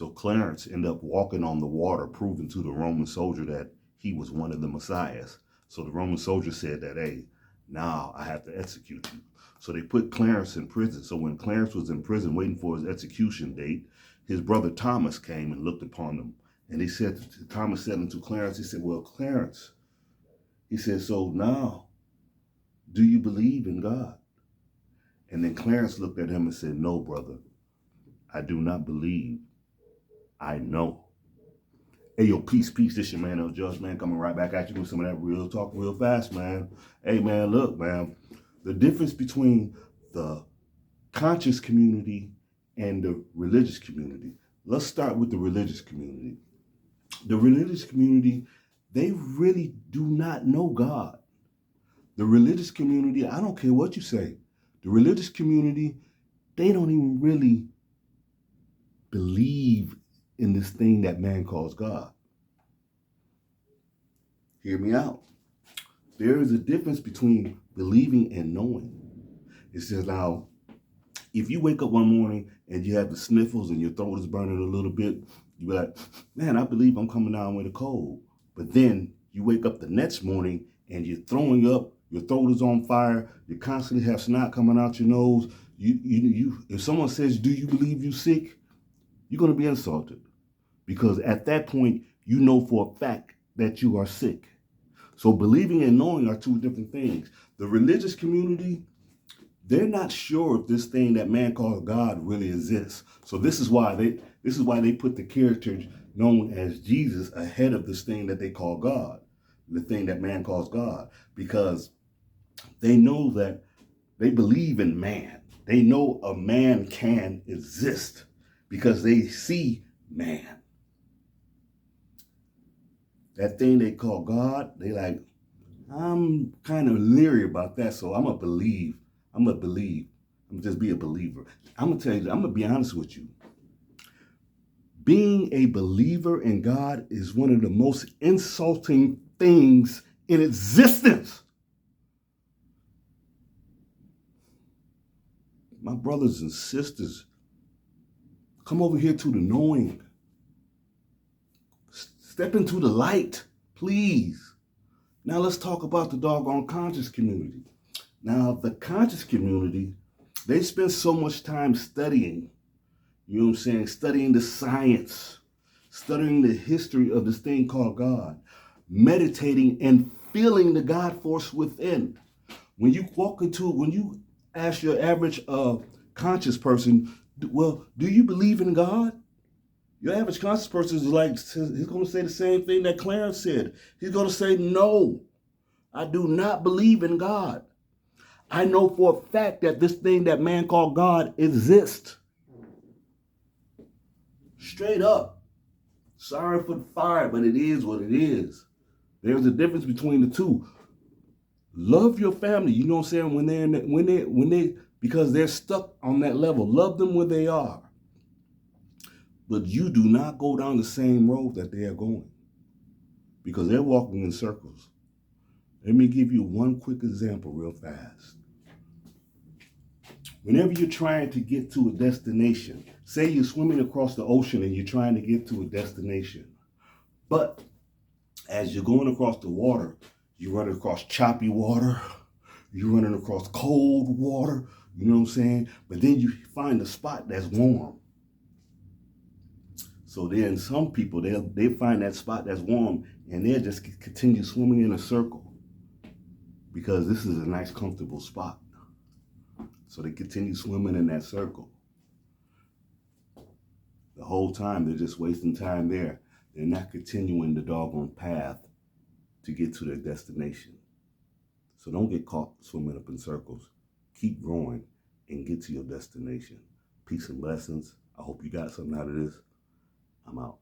So Clarence ended up walking on the water, proving to the Roman soldier that he was one of the messiahs. So the Roman soldier said that, hey, now I have to execute you. So they put Clarence in prison. So when Clarence was in prison waiting for his execution date, his brother Thomas came and looked upon him. And he said, Thomas said unto Clarence, he said, well, Clarence, he said, so now, do you believe in God? And then Clarence looked at him and said, no, brother, I do not believe. I know. Hey, yo, peace. This your man, El Judge, man, coming right back at you with some of that real talk real fast, man. Hey, man, look, man, the difference between the conscious community and the religious community. Let's start with the religious community. The religious community, they really do not know God. The religious community, I don't care what you say. The religious community, they don't even really believe in this thing that man calls God. Hear me out. There is a difference between believing and knowing. It says now, if you wake up one morning and you have the sniffles and your throat is burning a little bit, you be like, man, I believe I'm coming down with a cold. But then you wake up the next morning and you're throwing up, your throat is on fire, you constantly have snot coming out your nose. If someone says, do you believe you're sick? You're going to be insulted. Because at that point, you know for a fact that you are sick. So believing and knowing are two different things. The religious community, they're not sure if this thing that man calls God really exists. So this is why they put the character known as Jesus ahead of this thing that they call God, the thing that man calls God, because they know that they believe in man. They know a man can exist because they see man. That thing they call God, they like, I'm kind of leery about that, so I'm going to believe. I'm going to just be a believer. I'm going to tell you, I'm going to be honest with you. Being a believer in God is one of the most insulting things in existence. My brothers and sisters, come over here to the knowing. Step into the light, please. Now let's talk about the doggone conscious community. Now, the conscious community, they spend so much time studying, you know what I'm saying, studying the science, studying the history of this thing called God, meditating and feeling the God force within. When you ask your average conscious person, well, do you believe in God? Your average conscious person is like, he's going to say the same thing that Clarence said. He's going to say, no, I do not believe in God. I know for a fact that this thing that man called God exists. Straight up. Sorry for the fire, but it is what it is. There's a difference between the two. Love your family, you know what I'm saying? Because they're stuck on that level. Love them where they are. But you do not go down the same road that they are going, because they're walking in circles. Let me give you one quick example real fast. Whenever you're trying to get to a destination, say you're swimming across the ocean and you're trying to get to a destination, but as you're going across the water, you're running across choppy water, you're running across cold water, you know what I'm saying? But then you find a spot that's warm. So then some people, they find that spot that's warm and they'll just continue swimming in a circle because this is a nice, comfortable spot. So they continue swimming in that circle. The whole time they're just wasting time there. They're not continuing the doggone path to get to their destination. So don't get caught swimming up in circles. Keep growing and get to your destination. Peace and blessings. I hope you got something out of this. I'm out.